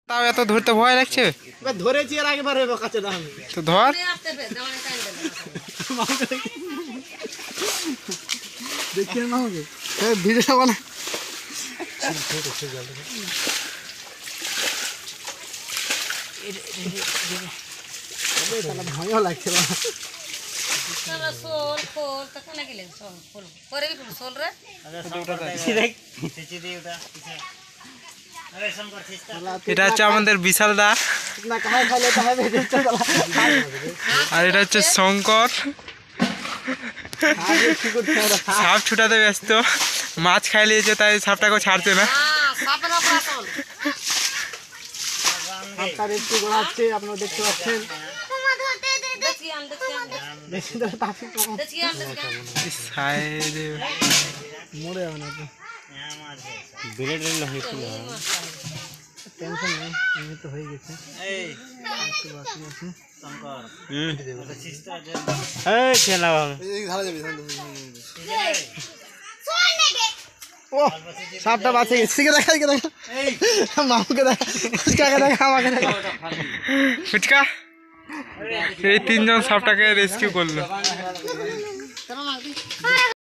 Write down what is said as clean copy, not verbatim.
তাও এত ধরতে ভয় লাগছে। ধরেছি আর আগেবার হইব কাছে না আমি তো ধর। দেখিয়ে না আমাকে ভিডিওটা বানা ভয়ও লাগছে না। এটা হচ্ছে আমাদের বিশাল দা, আর এটা হচ্ছে শঙ্কর। সাপ ছুটাতে ব্যস্ত, মাছ খাই লিয়েছে তাই সাপটাকেও ছাড়ছে না। আপনারা দেখতে পাচ্ছেন মরে যাবে না, টেনশন নেই, এমনি তো হয়ে গেছে। সাপটা বাঁচে গেছে। দেখা দেখা মামুকে দেখা, ফুচকাকে দেখা, আমাকে দেখা। ফুচকা এই তিনজন সাপটাকে রেস্কিউ করলো।